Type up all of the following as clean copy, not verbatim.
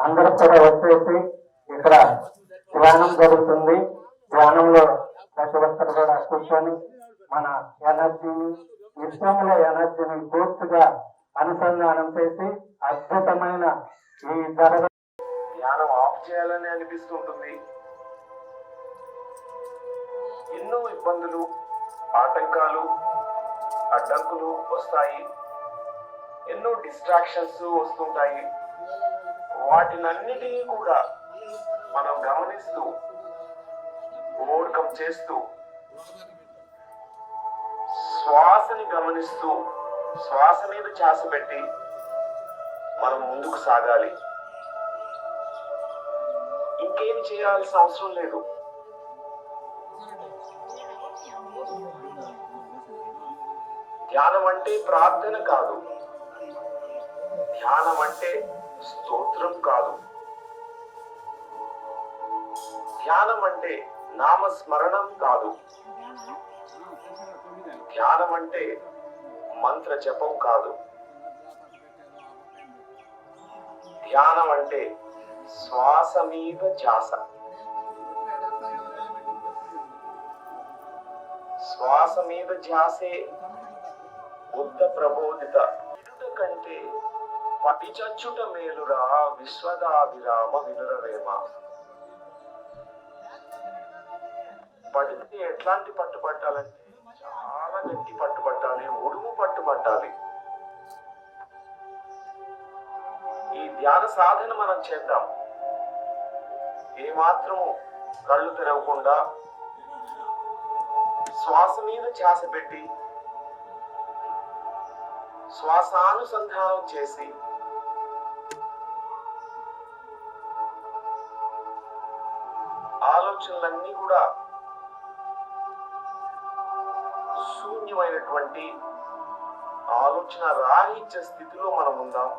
అందరూ కూడా వచ్చేసి ఇక్కడ ధ్యానం జరుగుతుంది. ధ్యానంలో ప్రతి ఒక్కరు కూడా కూర్చొని మన ఎనర్జీని, విశ్వంలో ఎనర్జీని పూర్తిగా అనుసంధానం చేసి అద్భుతమైన ఈ ధ్యానం ఆఫ్ చేయాలని అనిపిస్తుంటుంది. ఎన్నో ఇబ్బందులు, ఆటంకాలు, అడ్డంకులు వస్తాయి. ఎన్నో డిస్ట్రాక్షన్స్ వస్తుంటాయి. వాటినన్నిటినీ కూడా మనం గమనిస్తూ ఓవర్కమ్ చేస్తూ శ్వాసని గమనిస్తూ శ్వాస మీద ధ్యాస పెట్టి మనం ముందుకు సాగాలి. ఇంకేం చేయాల్సిన అవసరం లేదు. ధ్యానం అంటే ప్రార్థన కాదు. ధ్యానం అంటే స్తోత్రం కాదు. ధ్యానం అంటే నామస్మరణం కాదు. ధ్యానం అంటే మంత్ర జపం కాదు. ధ్యానం అంటే శ్వాస మీద ధ్యాస. శ్వాస మీద ధ్యాసే బుద్ధ ప్రబోధిత. కంటే పటిచచ్చుట మేలురా విశ్వదాభిరామ వినురవేమ. పడితే ఎట్లాంటి పట్టు పట్టాలంటే చాలా గట్టి పట్టు పట్టాలి, ఉడుము పట్టు పట్టాలి. ఈ ధ్యాన సాధన మనం చేద్దాం. ఏమాత్రము కళ్ళు తెరవకుండా శ్వాస మీద ధ్యాస పెట్టి శ్వాసానుసంధానం చేసి ఆలోచనలన్నీ కూడా శూన్యమైనటువంటి ఆలోచన రాహిత్య స్థితిలో మనం ఉందాం.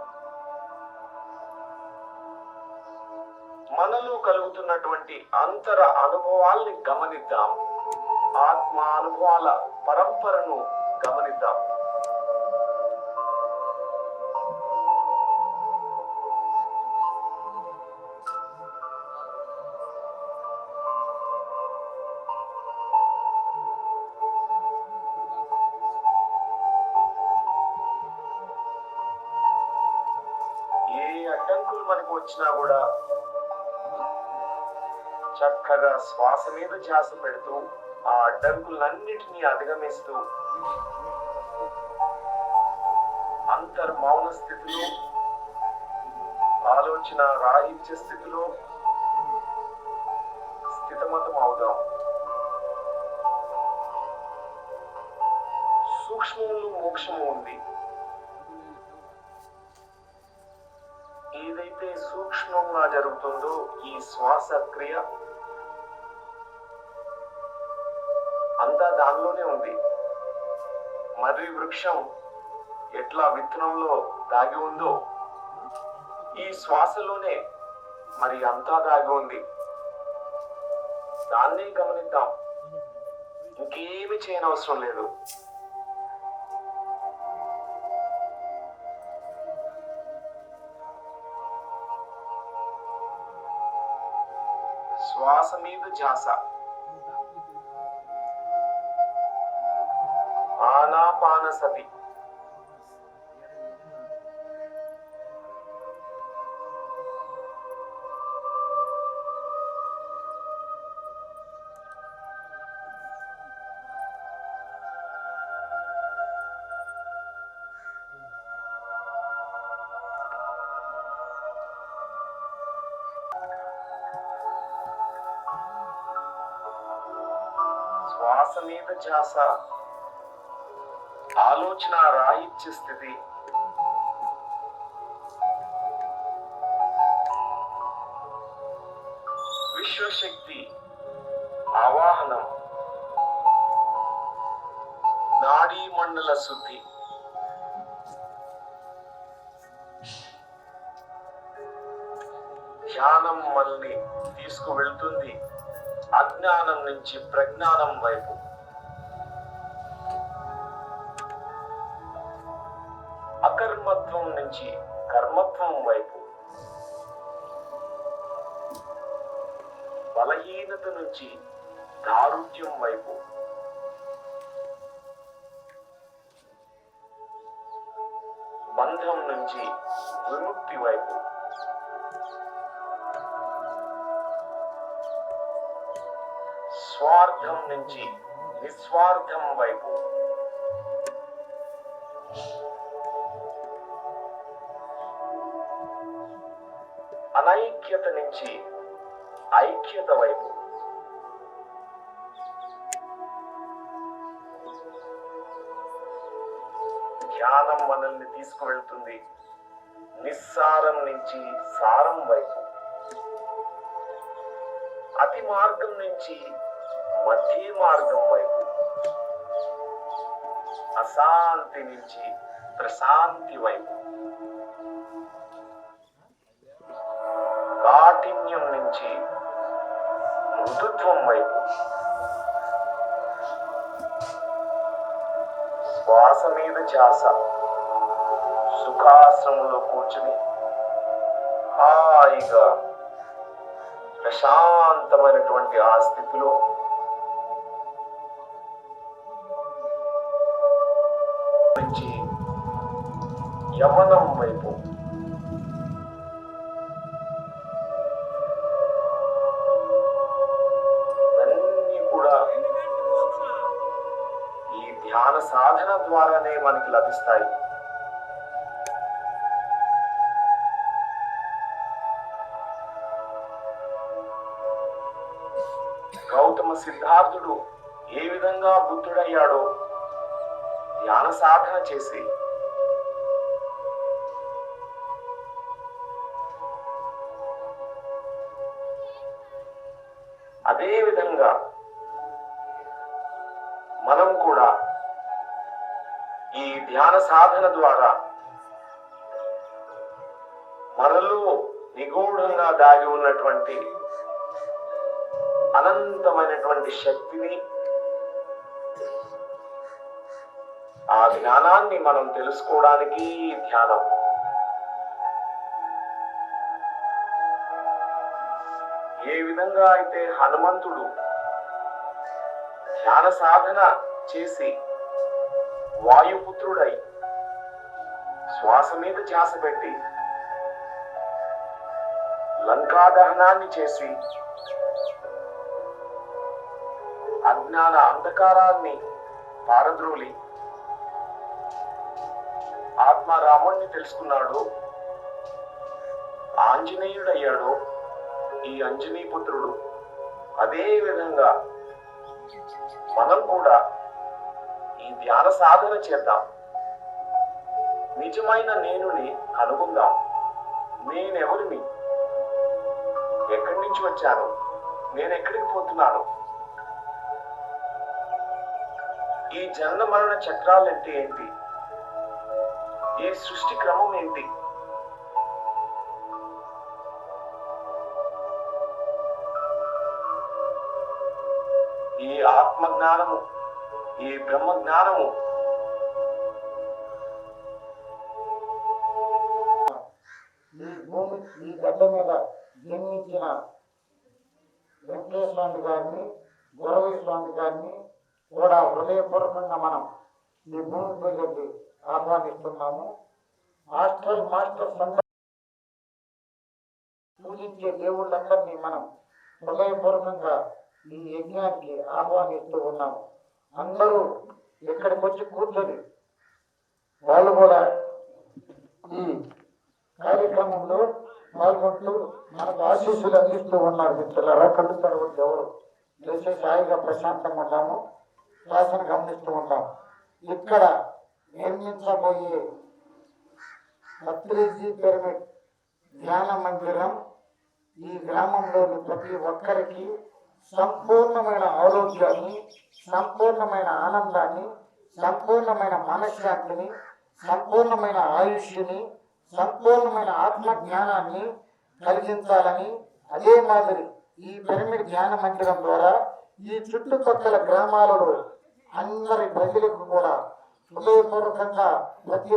మనలో కలుగుతున్నటువంటి అంతర అనుభవాల్ని గమనిద్దాం. ఆత్మ అనుభవాల పరంపరను గమనిద్దాం. అడ్డంకులు మనకు వచ్చినా కూడా చక్కగా శ్వాస మీద ధ్యాస పెడుతూ ఆ అడ్డంకులన్నిటినీ అధిగమిస్తూ అంతర్మౌన స్థితిలో, ఆలోచన రాహిత్య స్థితిలో స్థితమతం అవుదాం. సూక్ష్మంలో మోక్షము ఉంది. ఏదైతే సూక్ష్మంగా జరుగుతుందో ఈ శ్వాస క్రియ అంతా దానిలోనే ఉంది. మర్రి వృక్షం ఎట్లా విత్తనంలో దాగి ఉందో ఈ శ్వాసలోనే మరి అంతా దాగి ఉంది. దాన్నే గమనిద్దాం. ఇంకేమి చేయనవసరం లేదు. శ్వాస మీద ధ్యాస. ఆనాపానసతి. శ్వాస మీద ధ్యాస, ఆలోచన రాహిత్య స్థితి. విశ్వశక్తి ఆవాహనం, నాడీ మండల శుద్ధి. ధ్యానం మనల్ని తీసుకువెళ్తుంది అజ్ఞానం నుంచి ప్రజ్ఞానం వైపు. అకర్మత్వం నుంచి కర్మత్వం వైపు. బలహీనత నుంచి దారుఢ్యం వైపు, బంధం నుంచి విముక్తి వైపు, స్వార్థం నుంచి నిస్వార్థం వైపు, అనైక్యత నుంచి ఐక్యత వైపు, ధ్యానం మనల్ని తీసుకువెళ్తుంది నిస్సారం నుంచి సారం వైపు, అతి మార్గం నుంచి మధ్య మార్గం వైపు, అశాంతి నుంచి ప్రశాంతి వైపు, కాఠిన్యం నుంచి మృదుత్వం వైపు, శ్వాస మీద ధ్యాస, సుఖాసనంలో కూర్చుని హాయిగా ప్రశాంతమైనటువంటి ఆ స్థితిలో నుంచి యవనం వైపు, ఇవన్నీ కూడా ఈ ధ్యాన సాధన ద్వారానే మనకి లభిస్తాయి. గౌతమ సిద్ధార్థుడు ఏ విధంగా బుద్ధుడయ్యాడో ధ్యాన సాధన చేసి అదే విధంగా మనం కూడా ఈ ధ్యాన సాధన ద్వారా మనలో నిగూఢంగా దాగి ఉన్నటువంటి అనంతమైనటువంటి శక్తిని, ఆ జ్ఞానాన్ని మనం తెలుసుకోవడానికి ధ్యానం. ఏ విధంగా అయితే హనుమంతుడు ధ్యాన సాధన చేసి వాయుపుత్రుడై శ్వాస మీద ధ్యాస పెట్టి లంకా దహనాన్ని చేసి అజ్ఞాన అంధకారాన్ని పారద్రోలి ఆత్మారాముణ్ణి తెలుసుకున్నాడు, ఆంజనేయుడయ్యాడు ఈ అంజనీపుత్రుడు. అదే విధంగా మనం కూడా ఈ ధ్యాన సాధన చేద్దాం. నిజమైన నేనుని కనుగొందాం. నేనెవరిని, ఎక్కడి నుంచి వచ్చాను, నేను ఎక్కడికి పోతున్నాను, ఈ జన్మ మరణ చక్రాలంటే ఏంటి, ఈ సృష్టి క్రమం ఏంటి, ఈ ఆత్మ జ్ఞానము, ఈ బ్రహ్మ జ్ఞానము ఈ భూమి ఈ గడ్డ మీద జన్మించిన వెంకటేశ్వర స్వామి గారిని, గురవీ స్వామి గారిని కూడా హృదయపూర్వకంగా మనం ఈ భూమి పూజకి ఆహ్వానిస్తున్నాము. మాస్టర్స్ పూజించే దేవుళ్ళందరినీ మనం హృదయపూర్వకంగా ఈ యజ్ఞానికి ఆహ్వానిస్తూ ఉన్నాము. అందరూ ఇక్కడికి వచ్చి కూర్చొని వాళ్ళు కూడా ఈ కార్యక్రమంలో పాల్గొంటూ మనకు ఆశీస్సులు అందిస్తూ ఉన్నారు. మిత్రులారా, కళ్ళు తెరవద్దు ఎవరు, దయచేసి హాయిగా ప్రశాంతంగా ఉంటాము, శ్వాసను గమనిస్తూ ఉంటాం. ఇక్కడ నిర్మించబోయే పత్రిజీ పిరమిడ్ ధ్యాన మందిరం ఈ గ్రామంలోని ప్రతి ఒక్కరికి సంపూర్ణమైన ఆరోగ్యాన్ని, సంపూర్ణమైన ఆనందాన్ని, సంపూర్ణమైన మనశ్శాంతిని, సంపూర్ణమైన ఆయుష్ని, సంపూర్ణమైన ఆత్మ జ్ఞానాన్ని కలిగించాలని, అదే మాదిరి ఈ పిరమిడ్ ధ్యాన మందిరం ద్వారా ఈ చుట్టుపక్కల గ్రామాలలో అందరి ప్రజలకు కూడా హృదయపూర్వకంగా ప్రతి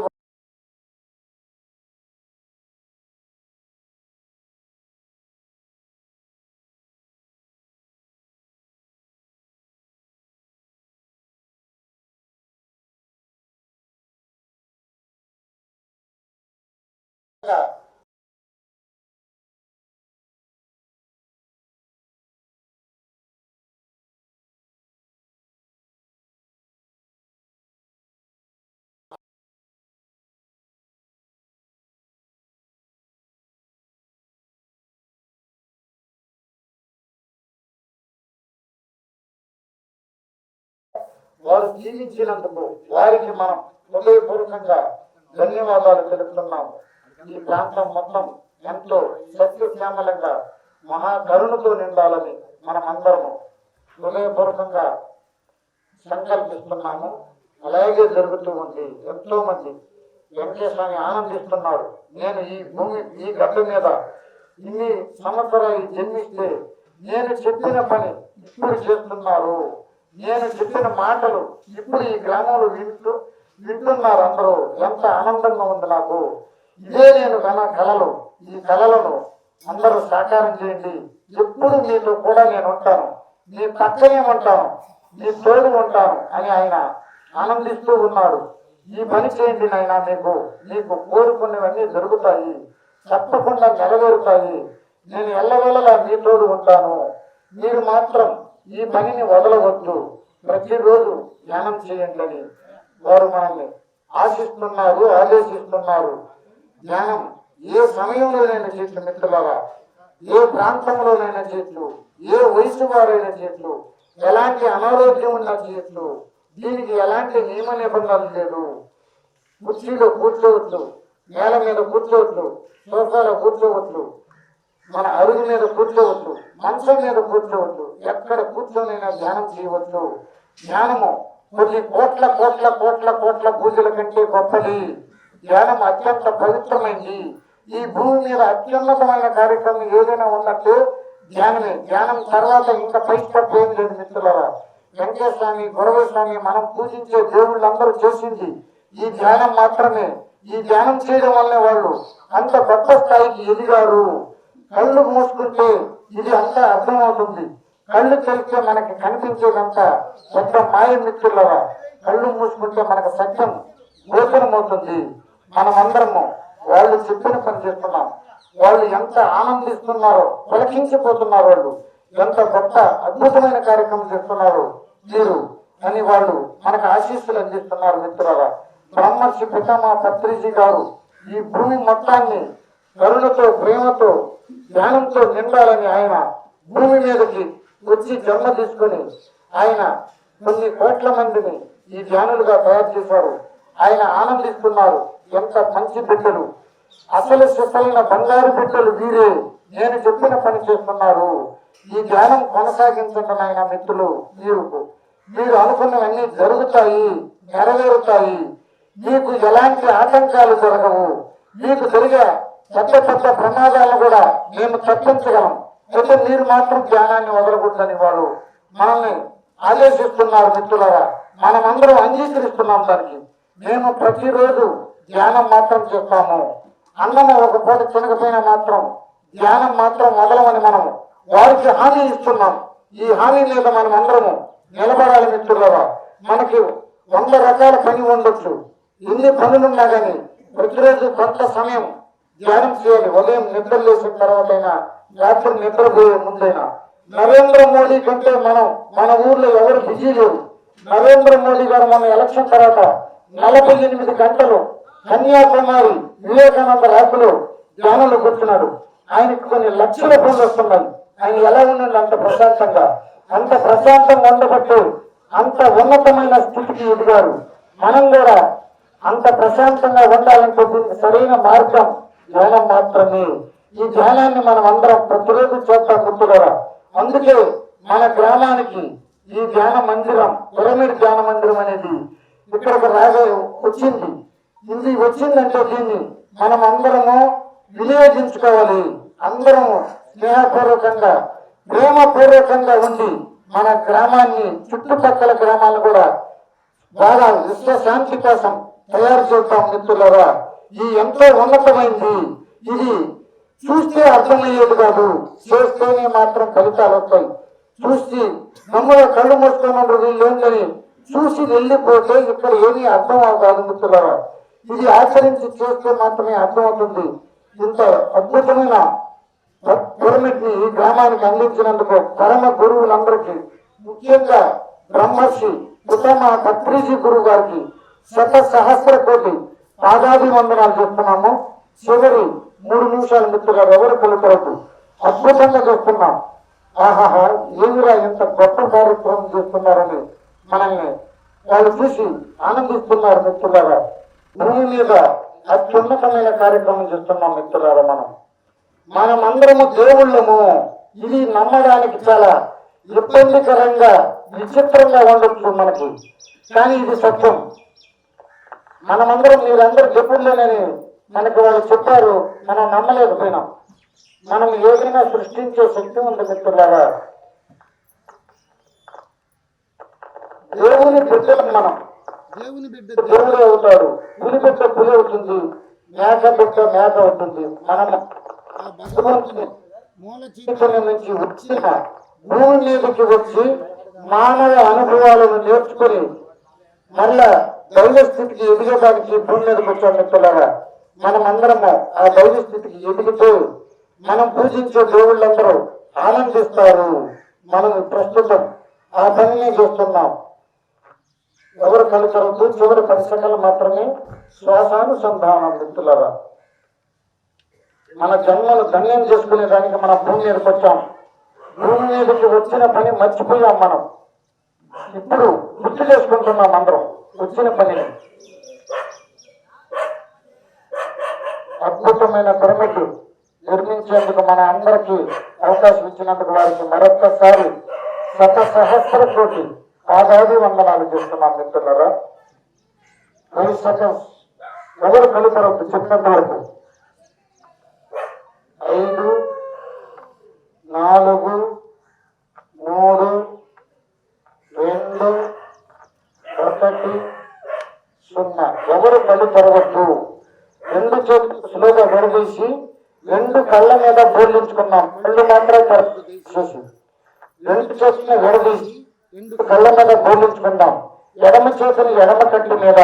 వారు జీవించినందుకు వారికి మనం హృదయపూర్వకంగా ధన్యవాదాలు తెలుపుతున్నాము. ఈ ప్రాంతం మొత్తం ఎంతో సత్యశ్యామలంగా మహాకరుణతో నిండాలని మనం అందరము హృదయపూర్వకంగా సంకల్పిస్తున్నాము. అలాగే జరుగుతూ ఉంది. ఎంతో మంది వెంకటేశ్వరాన్ని ఆనందిస్తున్నారు. నేను ఈ భూమి ఈ గడ్డ మీద ఇన్ని సంవత్సరాలు జన్మిస్తే నేను చెప్పిన పని ఇప్పుడు చేస్తున్నారు. నేను చెప్పిన మాటలు ఇప్పుడు ఈ గ్రామంలో వింటున్నారు అందరూ. ఎంత ఆనందంగా ఉంది నాకు. ఇదే నేను కళలు. ఈ కళలను అందరూ సాకారం చేయండి. ఎప్పుడు మీతో కూడా నేను ఉంటాను, మీ పక్కనే ఉంటాను, మీ తోడు ఉంటాను అని ఆయన ఆనందిస్తూ ఉన్నాడు. ఈ పని చేయండి నాయన, మీకు కోరుకున్నవన్నీ జరుగుతాయి, తప్పకుండా నెరవేరుతాయి. నేను ఎల్లవేళలా మీ తోడు ఉంటాను. మీరు మాత్రం ఈ పనిని వదలవద్దు, ప్రతిరోజు ధ్యానం చేయండి అని వారు మనల్ని ఆశిస్తున్నారు, ఆదేశిస్తున్నారు. ధ్యానం ఏ సమయంలోనైనా చేయొచ్చు మిత్రులారా, ఏ ప్రాంతంలోనైనా చేయొచ్చు, ఏ వయసు వారైనా చేయొచ్చు, ఎలాంటి అనారోగ్యం ఉన్నా చేయొచ్చు. దీనికి ఎలాంటి నియమ నిబంధనలు లేదు. కుర్చీలో కూర్చోవచ్చు, నేల మీద కూర్చోవచ్చు, సోఫాలో కూర్చోవచ్చు, మన అరుగు మీద కూర్చోవచ్చు, మంచం మీద కూర్చోవచ్చు, ఎక్కడ కూర్చొనైనా ధ్యానం చేయవచ్చు. ధ్యానము కొన్ని కోట్ల కోట్ల కోట్ల కోట్ల పూజల కంటే గొప్పది. ధ్యానం అత్యంత పవిత్రమైంది. ఈ భూమి మీద అత్యున్నతమైన కార్యక్రమం ఏదైనా ఉన్నట్టు ధ్యానమే. ధ్యానం తర్వాత ఇంకా పై స్టెప్ ఏం లేదు మిత్రులారా. వెంకటేశ్వర స్వామి, గురవ స్వామి, మనం పూజించే దేవుళ్ళందరూ చేసింది ఈ ధ్యానం మాత్రమే. ఈ ధ్యానం చేయడం వల్లే వాళ్ళు అంత గొప్ప స్థాయికి ఎదిగారు. కళ్ళు మూసుకుంటే ఇది అంతా అర్థమవుతుంది. కళ్ళు తెరిస్తే మనకి కనిపించేదంతా పెద్ద మాయ మిత్రులరా. కళ్ళు మూసుకుంటే మనకు సత్యం గోచరమవుతుంది. మనమందరము వాళ్ళు చెప్పిన పని చేస్తున్నాం. వాళ్ళు ఎంత ఆనందిస్తున్నారో, పులకించిపోతున్నారు. వాళ్ళు ఎంత గొప్ప అద్భుతమైన కార్యక్రమం చేస్తున్నారు మీరు అని వాళ్ళు మనకు ఆశీస్సులు అందిస్తున్నారు మిత్రులరా. బ్రహ్మర్షి పితామహ పత్రిజీ గారు ఈ భూమి మొత్తాన్ని కరుణతో, ప్రేమతో, ధ్యానంతో నిండాలని ఆయన భూమి మీదకి వచ్చి జన్మ తీసుకొని ఆయన కొన్ని కోట్ల మందిని ఈ ధ్యానులుగా తయారు చేశారు. ఆయన ఆనందిస్తున్నారు. ఎంత మంచి బిడ్డలు, అసలు సిసలైన బంగారు బిడ్డలు వీరే. నేను చెప్పిన పని చేస్తున్నారు. ఈ ధ్యానం కొనసాగించండి నాయన మిత్రులు. మీరు అనుకున్నవన్నీ జరుగుతాయి, నెరవేరుతాయి. మీకు ఎలాంటి ఆటంకాలు జరగవు. మీకు జరిగే పెద్ద పెద్ద ప్రమాదాలను కూడా మేము తప్పించగలం. అయితే మీరు మాత్రం ధ్యానాన్ని వదలకూడదని వాళ్ళు మనల్ని ఆదేశిస్తున్నారు మిత్రులారా. మనమందరం అంగీకరిస్తున్నాం దానికి. మేము ప్రతిరోజు ధ్యానం మాత్రం చేస్తాము. అన్నము ఒక పూట తినకపోయినా మాత్రం ధ్యానం మాత్రం వదలమని మనం వారికి హామీ ఇస్తున్నాం. ఈ హామీ మీద మనం అందరము నిలబడాలి మిత్రులారా. మనకి 100 రకాల పని ఉండొచ్చు. ఎన్ని పనులున్నా కానీ ప్రతిరోజు కొంత సమయం ధ్యానం చేయాలి. ఉదయం నిద్ర లేచిన తర్వాతైనా, రాత్రి నిద్రపోయే ముందైనా. నరేంద్ర మోడీ కంటే మన ఊర్లో ఎవరు బిజీ లేరు. నరేంద్ర మోడీ గారు మన ఎలక్షన్ తర్వాత 48 గంటలు కన్యాకుమారి వివేకానంద రాకులో ధ్యానంలో కూర్చున్నాడు. ఆయనకు కొన్ని లక్షల ఫోన్లు వస్తున్నాయి. ఆయన ఎలా ఉన్నాడు? అంత ప్రశాంతంగా ఉండబట్టు అంత ఉన్నతమైన స్థితికి ఎదిగారు. మనం కూడా అంత ప్రశాంతంగా ఉండాలంటే దీనికి సరైన మార్గం ధ్యానం మాత్రమే. ఈ ధ్యానాన్ని మనం అందరం ప్రతిరోజు చేస్తాం మిత్రులారా. అందుకే మన గ్రామానికి ఈ ధ్యాన మందిరం, పిరమిడ్ ధ్యాన మందిరం అనేది ఇక్కడికి వచ్చింది. ఇది వచ్చిందంటే దీన్ని మనం అందరము వినియోగించుకోవాలి. అందరం స్నేహపూర్వకంగా, ప్రేమపూర్వకంగా ఉండి మన గ్రామాన్ని, చుట్టుపక్కల గ్రామాలను కూడా బాగా విశ్వశాంతి కోసం తయారు చేస్తాం మిత్రులారా. ఈ ఎంతో ఉన్నతమైంది. ఇది చూస్తే అర్థమయ్యేది కాదు, చేస్తేనే మాత్రం ఫలితాలు వస్తాయి. చూసి నమ్ముల కళ్ళు మూసుకున్న వీళ్ళు ఏంటని చూసి వెళ్ళిపోతే ఇక్కడ ఏమీ అర్థం కాదు మిత్రులారా. ఇది ఆచరించి చేస్తే మాత్రమే అర్థమవుతుంది. ఇంత అద్భుతమైన పిరమిడ్ ని ఈ గ్రామానికి అందించినందుకు పరమ గురువులందరికీ, ముఖ్యంగా బ్రహ్మర్షి పితామహ పత్రిజీ గురువు గారికి సహస్ర కోటి పాదాభివందనాలు చేస్తున్నాము. చివరి 3 నిమిషాలు మిత్రులు ఎవరు కొలుతరకు అద్భుతంగా చేస్తున్నాం. ఆహాహా, ఏమిరా ఇంత గొప్ప కార్యక్రమం చేస్తున్నారని మనల్ని వాళ్ళు చూసి ఆనందిస్తున్నారు. మిత్రులారా, భూమి మీద అత్యున్నతమైన కార్యక్రమం చేస్తున్నాం. మిత్రులారా, మనమందరము దేవుళ్ళము. ఇది నమ్మడానికి చాలా ఇబ్బందికరంగా విచిత్రంగా ఉండొచ్చు మనకి, కానీ ఇది సత్యం. మనమందరం మీరందరూ దేవుళ్ళేనని మనకి వాళ్ళు చెప్పారు, మనం నమ్మలేకపోయినాం. మనం ఏదైనా సృష్టించే శక్తి ఉంది మిత్రులారా. దేవుని బిడ్డలు మనం. దేవుడు అవుతాడు, పులి బిడ్డ పులి అవుతుంది, మేక బిడ్డ మేక అవుతుంది. మనం మూల చైతన్యం నుంచి వచ్చిన భూమి మీదకి వచ్చి మానవ అనుభవాలను నేర్చుకుని మళ్ళా దైవ స్థితికి ఎదిగడానికి భూమి మీదకి వచ్చాం. మిత్రులారా, మనం అందరము ఆ దైవ స్థితికి ఎదిగితే మనం పూజించే దేవుళ్ళందరూ ఆనందిస్తారు. మనం ప్రస్తుతం ఆ పనిని చేస్తున్నాం. ఎవరు కలుసరద్దు, చివరి 10 సెకండ్లు మాత్రమే శ్వాసానుసంధానం. మిత్రులారా, మన జన్మను ధన్యం చేసుకునే దానికి మనం భూమి మీదకి వచ్చాం. భూమి మీదకి వచ్చిన పని మర్చిపోయాం. మనం ఇప్పుడు గుర్తు చేసుకుంటున్నాం అందరం వచ్చిన పనిని. అద్భుతమైన పిరమిడ్ నిర్మించేందుకు మన అందరికీ అవకాశం ఇచ్చినందుకు వారికి మరొక్కసారి సహస్ర కోటి పాదాభివందనాలు చేస్తున్నాం. మిత్రులారా, 5 సెకండ్స్ ఎవరు కలుగుతారు చెప్పినంత వరకు. 5, 4, 3, 2, 1, 0. ఎవరు కళ్ళు తెరవద్దు. 2 చేతులు స్లోగా విడదీసి 2 కళ్ళ మీద బోర్లించుకున్నాం. కళ్ళు మాత్రం తెరచేసి 2 చేతులను విడదీసి 2 కళ్ళ మీద బోర్లించుకుందాం. ఎడమ చేతిని ఎడమ కంటి మీద,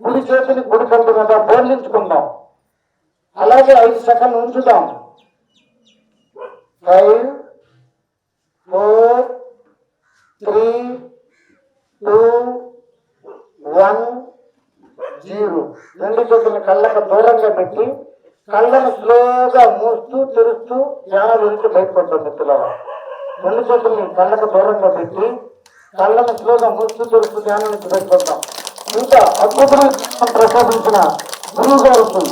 కుడి చేతిని కుడి కంటి మీద బోర్లించుకుందాం. అలాగే 5 సెకండ్లు ఉంచుదాం. 5, 4, 3, 2, 1, 0. 2 చేతులను కళ్ళకు దూరంగా పెట్టి కళ్ళను స్లోగా మూస్తూ తెరుస్తూ ధ్యానం నుంచి బయటపడతాం. మిత్రులారా, 2 చేతుల్ని కళ్ళకు దూరంగా పెట్టి కళ్ళను స్లోగా మూస్తూ తెరుస్తూ ధ్యానం నుంచి బయటపడతాం. ఇంకా అద్భుతమైన ప్రసాదించిన గురువు గారికి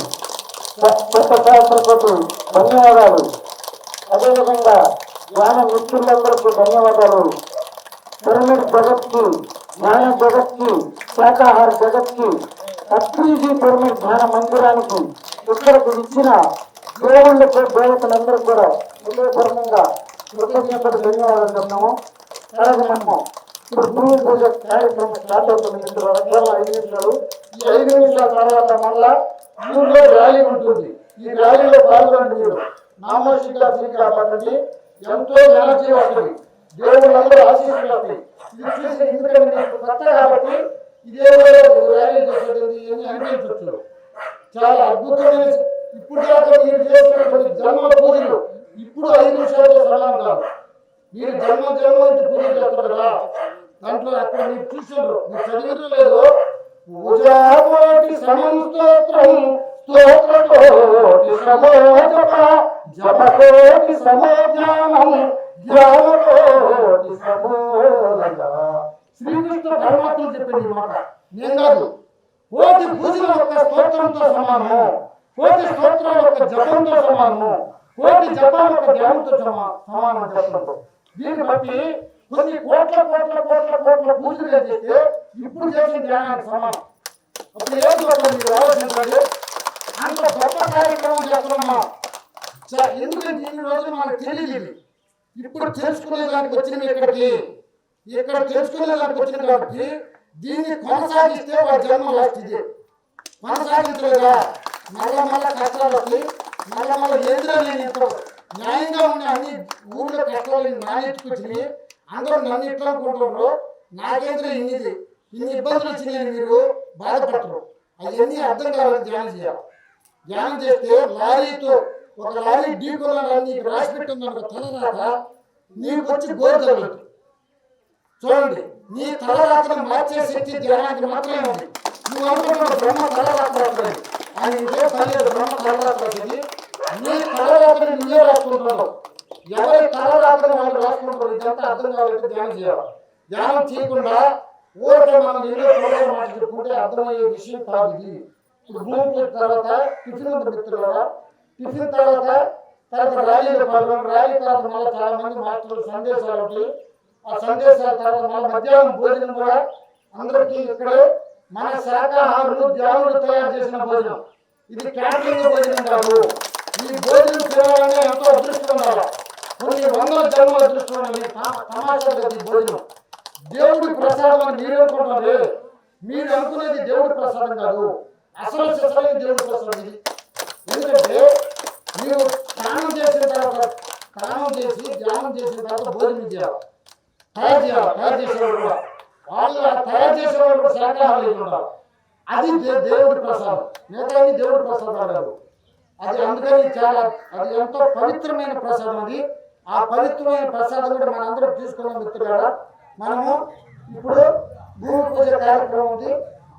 సహస్ర ధన్యవాదాలు. అదేవిధంగా జ్ఞాన మిత్రులందరికీ ధన్యవాదాలు. పిరమిడ్ జగత్కి, జ్ఞాన జగత్కి, శాకాహార జగత్కి, పత్రిజీ పిరమిడ్ జ్ఞాన మందిరానికి ఇక్కడికి ఇచ్చిన దేవుళ్ళకి, దేవతలందరూ కూడా హృదయపూర్వకంగా కృతజ్ఞతలు ధన్యవాదాలు చెప్తున్నాము. అలాగే మనము ఇప్పుడు భూమి పూజ కార్యక్రమం స్టార్ట్ అవుతుంది. మిత్రులు, కేవలం 5 నిమిషాలు. ఈ 5 నిమిషాల తర్వాత మళ్ళా ఊళ్ళో ర్యాలీ ఉంటుంది. ఈ ర్యాలీలో పాల్గొనండి. మీరు నామోషిగా శ్రీగా పద్ధతి ఎంతో ఎనర్జీ వస్తుంది, దేవుళ్ళందరూ ఆశీస్సులు వస్తాయి. ఇది చూసి ఎందుకంటే మీకు కొత్త కాబట్టి ఇదే ర్యాలీ చేసేది అనిపించవచ్చు. చాలా అద్భుతమైన ఇప్పుడు దాకా మీరు చేస్తున్నటువంటి జన్మ పూజలు ఇప్పుడు 5 నిమిషాల్లో సమానం కాదు. మీరు జన్మ పూజలు చేస్తారు కదా, దాంట్లో అక్కడ మీరు చూసారు, మీరు చదివిన లేదు. పూజాకోటి సమస్తోత్రం స్తోత్రకోటి సమోజప జపకోటి సమోజ్ఞానం జ్ఞానకోటి సమోలయ. శ్రీకృష్ణ పరమాత్మ చెప్పింది మాట, నేను కాదు. కోటి పూజల యొక్క స్తోత్రంతో సమానము, కోటి స్తోత్రాల యొక్క జపంతో సమానము, కోటి జపాల యొక్క ధ్యానంతో సమానం చెప్తారు. దీన్ని బట్టి కొన్ని కోట్ల కోట్ల కోట్ల కోట్ల పూజలు చేస్తే ఇప్పుడు చేసిన ధ్యానానికి సమానం. అప్పుడు ఏది వస్తుంది మీరు ఆలోచించండి. అంత గొప్ప కార్యక్రమం చేస్తున్నామా? ఎందుకంటే ఇన్ని రోజులు మనకు తెలియదు. ఇప్పుడు తెలుసుకునేదానికి వచ్చింది ఇక్కడ తెలుసుకునేదానికి వచ్చింది కాబట్టి దీన్ని కొనసాగిస్తే వాడి జన్మ లాస్ట్. ఇది కొనసాగించలేదా మళ్ళా కష్టాలు వస్తాయి. మళ్ళా ఎదురు నేను న్యాయంగా ఉన్న అన్ని ఊళ్ళో కష్టాలు నానెత్తుకొచ్చినాయి. అందరూ నన్ను ఎట్లా అనుకుంటున్నారు, నాకేంద్ర ఇన్ని ఇబ్బందులు వచ్చినాయని మీరు బాధపడతారు. అవన్నీ అర్థం కావాలని ధ్యానం చేయాలి. ధ్యానం చేస్తే లారీతో ఒక లారీ ఢీకొనాలని నీకు రాసి పెట్టిందనుకో తలరాత, నీకు వచ్చి గోరు తగులుతుంది. చూడండి, నీ తలరాతను మార్చే శక్తి ధ్యానానికి మాత్రమే ఉంది. నువ్వు అనుకున్న బ్రహ్మ తలరాత రాస్తుంది, ఆయన ఇదే పర్లేదు బ్రహ్మ తలరాత రాసింది. నీ తలరాతని నువ్వే రాసుకుంటున్నావు, ఎవరి తలరాతని వాళ్ళు రాసుకుంటారు. ఇదంతా అర్థం కావాలంటే ధ్యానం చేయాలి. ధ్యానం చేయకుండా ఊరికే మనం ఎన్నో ప్రోగ్రాం మాట్లాడుకుంటే అర్థమయ్యే విషయం కాదు ఇది. ఇప్పుడు భూమి పూజ తర్వాత టిఫిన్ ఉంది మిత్రులారా. టిఫిన్ తర్వాత ర్యాలీలో పాల్గొని, ర్యాలీ తర్వాత మళ్ళీ చాలా మంది మాస్టర్లు సందేశాలు ఉంటాయి. ఆ సందేశాల తర్వాత మళ్ళీ మధ్యాహ్నం భోజనం కూడా అందరికీ ఇక్కడే మన శాఖాహారులు దేవుడు తయారు చేసిన భోజనం. ఇది క్యాటరింగ్ భోజనం కాదు. ఈ భోజనం చేయాలనే ఎంతో అదృష్టం ఉండాలి, కొన్ని వందల జన్మల అదృష్టం ఉండాలి. తమాషా ఈ భోజనం దేవుడి ప్రసాదం అని మీరు అనుకుంటారు. మీరు అనుకునేది దేవుడి ప్రసాదం కాదు, అసలు సిసలైన దేవుడి ప్రసాదం ఇది. ఎందుకంటే మీరు స్నానం చేసిన తర్వాత, స్నానం చేసి ధ్యానం చేసిన తర్వాత భోజనం చేయాలి, తయారు చేయాలి. తయారు చేసేవాళ్ళు కూడా వాళ్ళు తయారు చేసేవాళ్ళు కూడా శాఖాహారులు ఉండాలి. అది దేవుడి ప్రసాదం, మిగతా దేవుడి ప్రసాదం కాదు. అది అందుకని చాలా, అది ఎంతో పవిత్రమైన ప్రసాదం. అది ఆ పవిత్రమైన ప్రసాదం కూడా మనందరం తీసుకున్నాం మిత్రులారా. మనము ఇప్పుడు భూమి పూజ కార్యక్రమం ఉంది.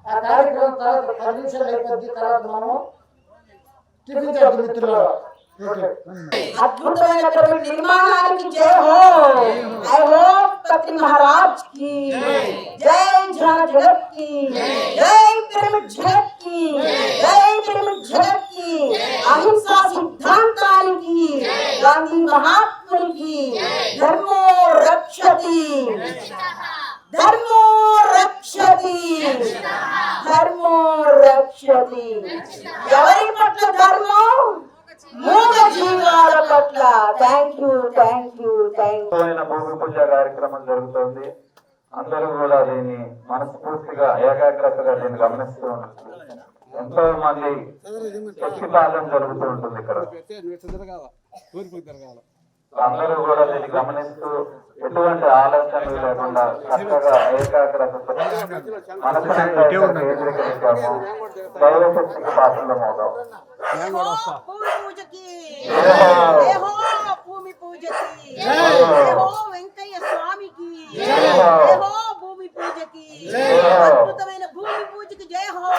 ఆ కార్యక్రమం తర్వాత 10 నిమిషాలు అయిపోద్ది. తర్వాత మనము టిఫిన్ చేద్దాం మిత్రులారా. అద్భుతమైనటువంటి నిర్మాణానికి జై హో. ఐ హోప్ పత్రి మహారాజ్ కి జై, ధ్యాన జగత్ కి జై, పిరమిడ్ జగత్ కి జై, పిరమిడ్ జగత్ కి, అహింసా సిద్ధాంతానికి, గాంధీ మహాత్మునికి, ధర్మో రక్షతి, ధర్మో రక్షతి, ధర్మో రక్షతి. ఎవరి పట్ల ధర్మం? మూగ జీవాల పట్ల. Thank you, thank you, thank you. భూమి పూజ కార్యక్రమం జరుగుతుంది. అందరూ కూడా దీన్ని మనస్ఫూర్తిగా ఏకాగ్రతగా దీన్ని గమనిస్తూ ఉంటారు. ఎంతో మంది శక్తిపాలన జరుగుతూ ఉంటుంది ఇక్కడ. అందరూ కూడా దీన్ని గమనిస్తూ ఎటువంటి ఆలోచనలు లేకుండా చక్కగా ఏకాగ్రతతో మనసుని కేంద్రీకరించాము. దైవశక్తికి పాత్రలం అవుతాం. భూమి పూజకి జై హో, భూమి పూజకి జై హో, వెంకయ్య స్వామికి జై హో, భూమి పూజకి, అద్భుతమైన భూమి పూజకి జై హో,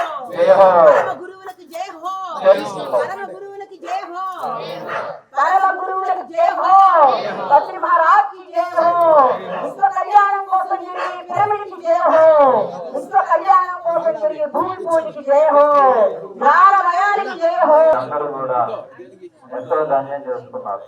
పరమ గురువులకు జై హో, పరమ గురువులకు జై హో, పరమ గురువులకు జై హో, పత్రి మహారాజ్ కి జై హో, విశ్వ కళ్యాణం కోసం జరిగే పిరమిడ్ కి జై హో, విశ్వ కళ్యాణం కోసం జరిగే భూమి పూజకి జై హో, జ్ఞానమయానికి జై హో. అందరూ కూడా ఎంతో ధన్యం చేసుకున్నారు.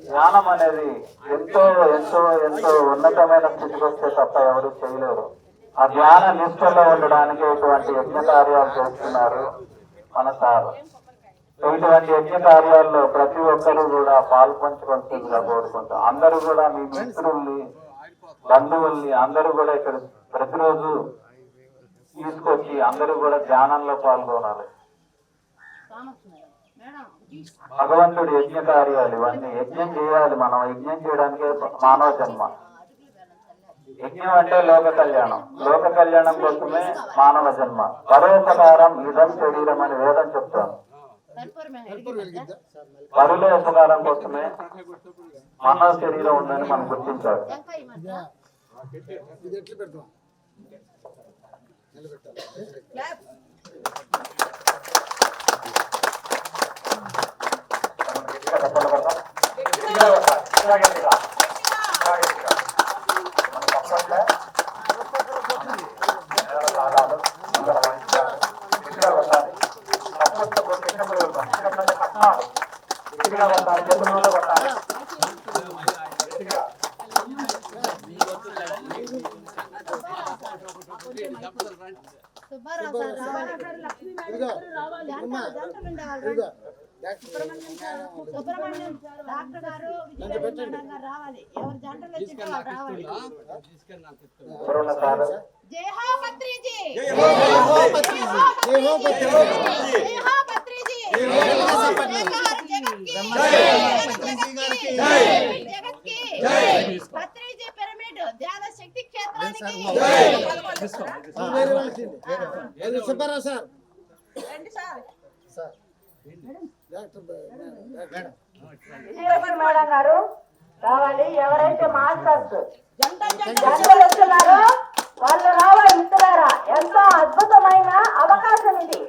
జ్ఞానం అనేది ఎంతో ఎంతో ఎంతో ఉన్నతమైన స్థితికి వస్తే తప్ప ఎవరు చేయలేరు. ఆ జ్ఞాన నిష్ఠలో ఉండడానికి ఇటువంటి యజ్ఞ కార్యాలు చేస్తున్నారు మన సార్. ఇటువంటి యజ్ఞ కార్యాల్లో ప్రతి ఒక్కరూ కూడా పాల్పంచుకోవాల్సిందిగా కోరుకుంటాం. అందరూ కూడా మీ మిత్రుల్ని, బంధువుల్ని అందరూ కూడా ఇక్కడ ప్రతిరోజు తీసుకొచ్చి అందరూ కూడా ధ్యానంలో పాల్గొనాలి. భగవంతుడి యజ్ఞ కార్యాలు ఇవన్నీ యజ్ఞం చేయాలి. మనం యజ్ఞం చేయడానికే మానవ జన్మ. యజ్ఞం అంటే లోక కళ్యాణం, లోక కళ్యాణం కోసమే మానవ జన్మ. పరోపకారం ఇదం శరీరం అని వేదం చెప్తాను. పరుల ఉపకారం కోసమే మానవ శరీరం ఉందని మనం గుర్తించాలి. సుబ్రహ్మణ్యం డాక్టర్ గారు విజయనారాయణ గారు రావాలి. ఎవరు జనరల్ వచ్చిందో వాళ్ళు రావాలి. ఎవరున్న సార్ జై హో పత్రిజీ, జై హో పత్రిజీ, జై హో పత్రిజీ, జై హో పత్రిజీ, జగత్కి పత్రిజీ పిరమిడ్ ధ్యాన శక్తి క్షేత్రానికి సుబ్బారావు సార్, రండి సార్. విజయలక్ష్మి మేడం గారు రావాలి. ఎవరైతే మాస్టర్స్ జంటలు జంటలు వస్తున్నారో వాళ్ళు రావాలి. మిత్రులారా, ఎంతో అద్భుతమైన అవకాశం ఇది.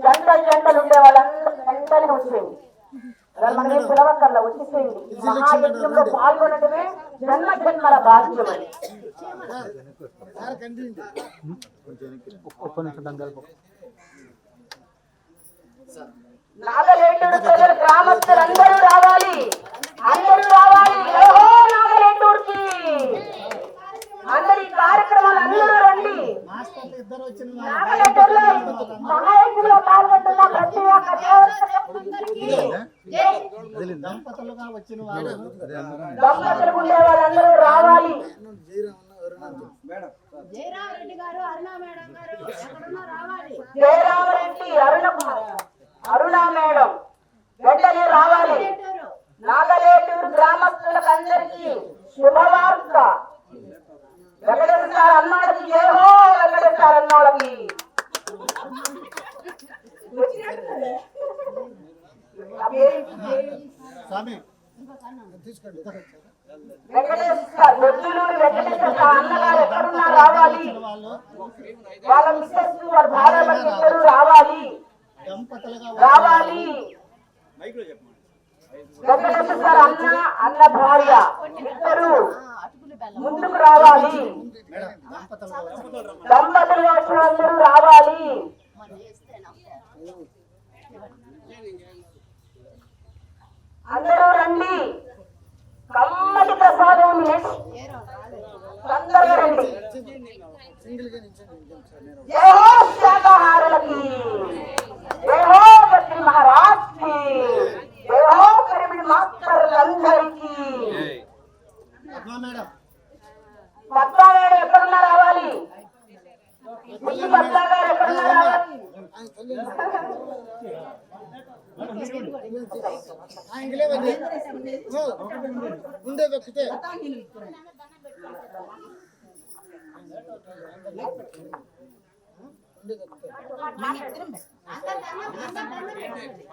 జంటలు ఉండే వాళ్ళందరూ వెంటనే వచ్చేయండి. మనమే పిలవక్కర్లా, వచ్చేసేయండి. ఈ మహాయజ్ఞంలో పాల్గొనడమే జన్మ జన్మల భాగ్యం అని. నాగలేటూరు ప్రజలు గ్రామస్తులందరూ రావాలి. అందరూ రావాలి. ఓహో నాగలేటూరుకి అందరు ఈ కార్యక్రమాలు అందరూ రండి. నాగలేటూరులో మహాయజ్ఞంలో పాల్గొంటున్న ప్రతి ఒక్క దంపతులు ఉండే వాళ్ళందరూ రావాలి. జయరామరెడ్డి గారు, అరుణ మేడం గారు ఎక్కడున్నా రావాలి. జయరామరెడ్డి, అరుణ మేడం వెంటనే రావాలి. నాగలేటూరు గ్రామస్తులకు అందరికీ శుభవార్త. వెంకటేశ్వర అన్నాడికి జై హో, వెంకటేశ్వర అన్నాడికి. దొద్దులూరు వెంకటేశ్వర అన్నగారు ఎక్కడున్నా రావాలి. వాళ్ళ మిస్సెస్ వారి భార్యలకు ఇద్దరు రావాలి. వెంకటేశ్వర అన్న భార్య ఇద్దరు ముందుకు రావాలి. దంపతులు వచ్చిన అందరూ రావాలి. అందరూ రండి. కమ్మటి ప్రసాదం తొందరగా రండి. జై హో శాకాహారులకి, జై హో పత్రి మహారాజ్ కి, జై హో పిరమిడ్ మాస్టర్లందరికీ. పద్మా మేడం ఎక్కడున్నా రావాలి. ముందు పద్మా గారు ఎక్కడున్నా రావాలి. ముందే వెక్కితే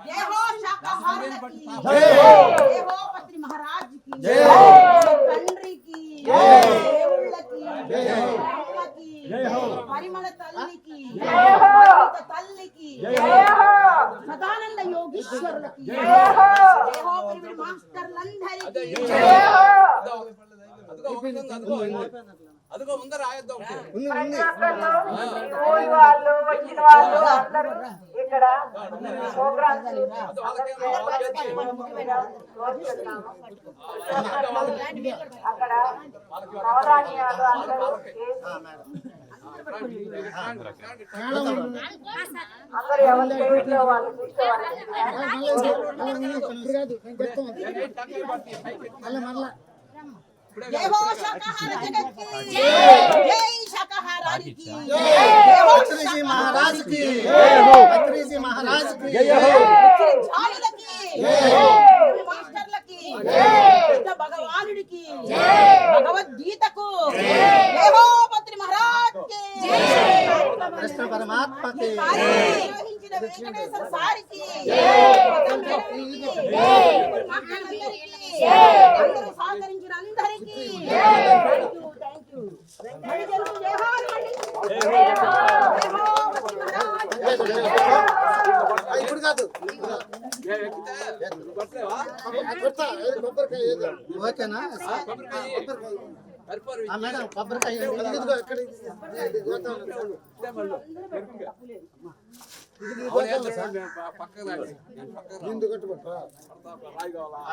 జై హో శాకాహారులకి, జై హో పత్రి మహారాజ్ కి, తండ్రికి, దేవుళ్ళకి, అమ్మకి, పరిమళ తల్లికి, పరిమిత తల్లికి, సదానంద యోగీశ్వరులకి, జై హో పిరమిడ్ మాస్టర్లందరికీ. ప్రతి ఒక్కళ్ళు ఊరి వాళ్ళు వచ్చిన వాళ్ళు అందరూ ఇక్కడ ప్రోగ్రామ్స్ అక్కడ నవరాణ్యాలు అందరూ అందరూ ఎవరి స్టేజ్లో వాళ్ళు జై హో శాకాహార జగత్కి, జై శాకాహారానికి, జై హో పత్రిజీ మహారాజ్ కి, జై హో పత్రిజీ మహారాజ్ కి, జై హో జాలులకి, మాస్టర్లకి, కృష్ణ భగవానుడికి, భగవద్గీతకు, జై హో పత్రి మహారాజ్ కి, కృష్ణ పరమాత్మకి, నిర్వహించిన వెంకటేశ్వర సారికి, అందరూ సహకరించిన అందరికీ థ్యాంక్ యూ. జై హో అనండి. జై హో పత్రి మహారాజ్. ఇప్పుడు కాదు కొబ్బరికాయ ఓకేనా మేడం కొబ్బరికాయ ఇదిగో ఎక్కడ ముందు కట్టుబట్రా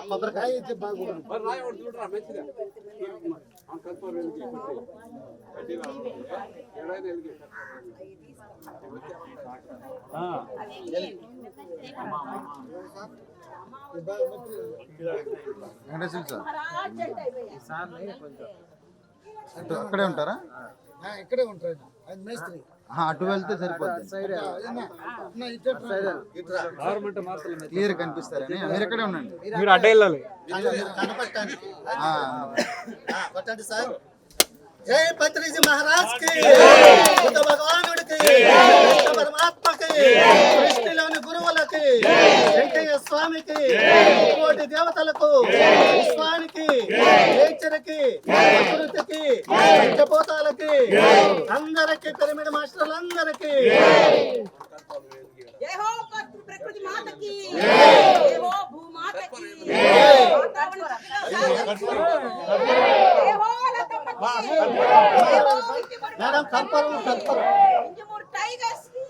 కొబ్బరికాయ అయితే బాగుంటుంది వెంకటేశ్వర సార్ महाराज అంటే అయిపోయా. అక్కడే ఉంటారా? ఇక్కడే ఉంటారు ఆయన మేస్త్రి. అటు వెళ్తే సరిపోతుంది, క్లియర్ కనిపిస్తారని. మీరు ఎక్కడే ఉండండి, మీరు అడ్డ వెళ్ళాలి. కొట్టండి సార్. జై పత్రిజీ మహారాజ్ కి, బుద్ధ భగవానుడికి, కృష్ణ పరమాత్మకి, సృష్టిలోని గురువులకి, వెంకయ్య స్వామికి, కోటి దేవతలకు, విశ్వానికి, నేచర్కి, ప్రకృతికి, పంచభూతాలకి, అందరికి, పిరమిడ్ మాస్టర్లందరికీ జై హో ప్రకృతి మాతకి, జై హో భూమాతకి, వాతావరణ జై హో లతమ్మకి, జై హో మేడం కల్పరు ఇంజమూరు టైగర్స్ కి,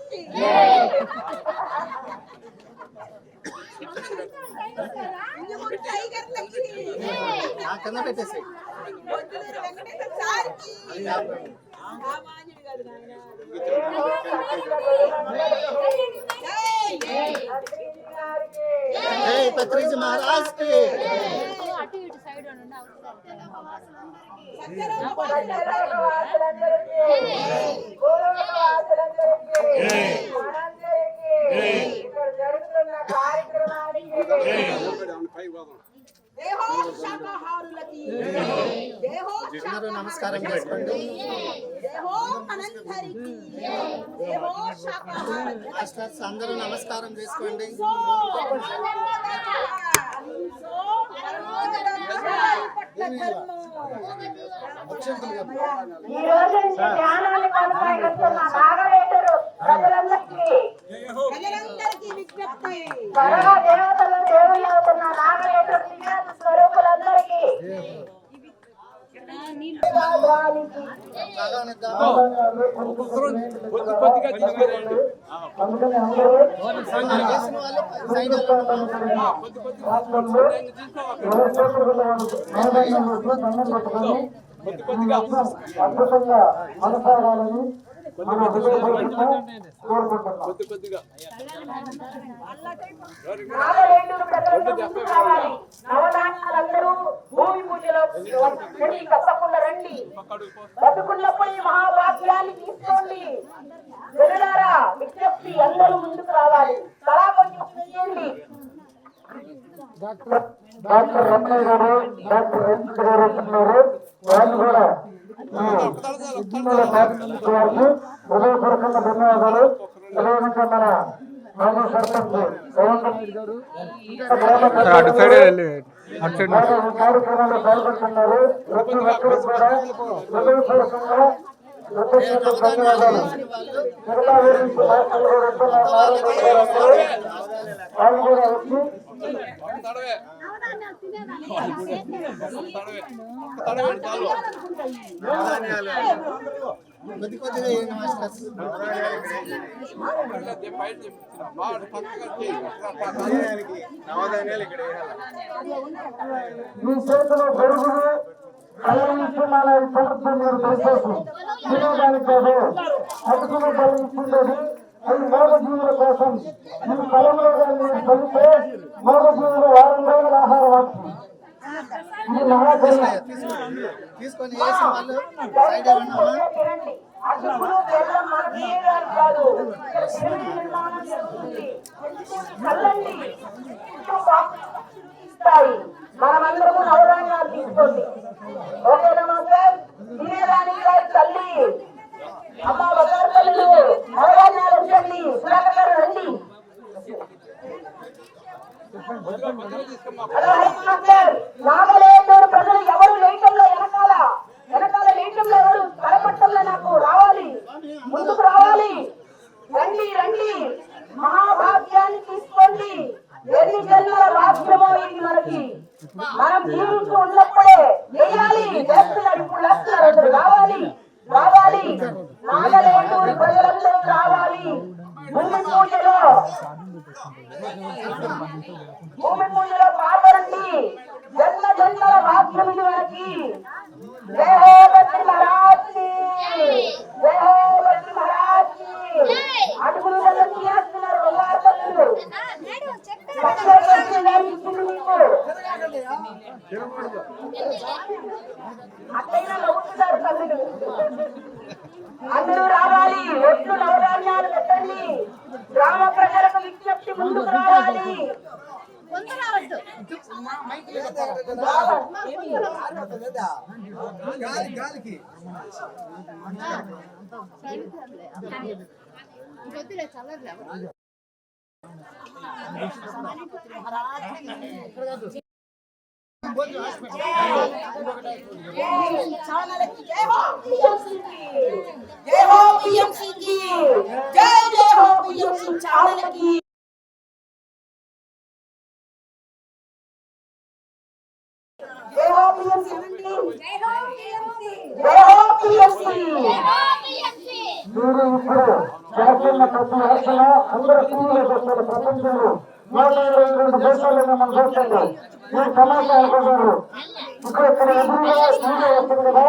ఇంజమూరు టైగర్లకి, కింద పెట్టేసి పొద్దుటూరు వెంకటేశ్వర సార్కి, సామాన్యుడు కాదు నాయనా. జై జై పత్రిజీ మహారాజ్ కి. దేహో శాకాహారులకి, దేహో నమస్కారం చేసుకోండి. దేహో అనంతరికి, దేహో శాకాహారకి. మాస్టర్స్ అందరూ నమస్కారం చేసుకోండి. ఈ రోజు నుంచి ధ్యానాన్ని కొనసాగిస్తున్న నాగవేటరు ప్రజలందరికీ ప్రజలందరికీ విజ్ఞప్తి, త్వరగా దేవతలు దేవుళ్ళు అవుతున్న నాగవేటరు దివ్యాత్మ స్వరూపులందరికీ అద్భుతంగా కొనసాగాలని మన హృదయపూర్వకంగా కోరుకుంటున్నాం. నాగవేటూరు ప్రజలందరూ ముందుకు రావాలి. నవధాన్యాలందరూ భూమి పూజలో రండి, తప్పకుండా రండి. బతుకున్నప్పుడు ఈ మహాభాగ్యాన్ని తీసుకోండి. జనులారా విజ్ఞప్తి, అందరూ ముందుకు రావాలి. కళా కొంచెం చేయండి. డాక్టర్ రమణయ్య గారు, డాక్టర్ రంజిత్ గారు వస్తున్నారు. వాళ్ళు కూడా ఉద్యమంలో పాల్గొనేవారికి హృదయపూర్వకంగా ధన్యవాదాలు. అదేవిధంగా మన మాజీ సర్పంచ్ రేవంత్ గారు అటు సైడ్ వెళ్ళి అటు సైడ్ వారు ఈ కార్యక్రమంలో పాల్గొంటున్నారు. ప్రతి ఒక్కరు కూడా హృదయపూర్వకంగా కృతజ్ఞతలు, ధన్యవాదాలు. మిగతా ఊరి నుంచి మాస్టర్లు కూడా వస్తున్నారు. వాళ్ళు కూడా వచ్చి కొద్ది కొద్దిగా వేయండి మాస్టర్స్. మీ చేతిలో బరువులు బలమిస్తున్నాయి ప్రభుత్వం మీరు దయచేసి తినేదానికి కాదు, అటుకుని బలమిస్తుండేది అది మూగజీవుల కోసం. ఈ బలంలో మీరు చదివితే మూగజీవులు వారం రోజుల ఆహారం వాడుతుంది. ఇది మహాదైవం. తీసుకొని వేసి వాళ్ళు సైడ్ తినండి. అటుకులు బెల్లం మన తినేదానికి కాదు. తిరిగి నిర్మాణం జరుగుతుంది. చల్లండి. ఇంట్లో బాగుంటాయి. మనమందరము నవధాన్యాలు తీసుకోండి. ఓకేనా మాస్టర్? తినేదానికి కాదు తల్లి. అమ్మ బజారు తల్లులు నవధాన్యాలు వచ్చండి. సుధాకర్ గారు రండి. హలో హెడ్ మాస్టర్, నాగలేటూరు ప్రజలు ఎవరు లేటంలో వెనకాల లేటంలో ఎవరు తలపట్టంలో నాకు రావాలి, ముందుకు రావాలి. రండి రండి, మహాభాగ్యాన్ని తీసుకోండి. ఎన్ని జన్మల భాగ్యమో ఇది మనకి. మనం జీవించి ఉన్నప్పుడే వేయాలి. వేస్తున్నారు, ఇప్పుడు వేస్తున్నారు. అందరూ రావాలి రావాలి. నాగలేటూరు ప్రజలందరూ రావాలి. భూమి పూజలో పాల్గొనండి. జన్మ జన్మల భాగ్యం ఇది మనకి. జై హో బద్రి మహారాజ్ కి, జై హో బద్రి మహారాజ్ కి. అడుగులు చేస్తున్నారు బంగారు తల్లులు. అట్లయినా నవ్వుతున్నారు తల్లులు. అందరూ రావాలి, ఒట్లు నవధాన్యాలు పెట్టండి. గ్రామ ప్రజలకు విజ్ఞప్తి, ముందుకు రావాలి. జై హో బిఎంసి కి జై, జై హో బిఎంసి ఛానల్ కి. జై హో బిఎంసి, జై హో బిఎంసి, జై హో బిఎంసి. మీరు ఇప్పుడు చేస్తున్న ప్రతి యాక్షన్ అందరూ టీవీలో చూస్తారు. ప్రపంచంలో 122 దేశాలను మనం చూస్తుంది. మీరు సమాచారం అనుకుంటున్నారు. ఇక్కడ ఎదురుగా టీవీ వస్తుంది కదా,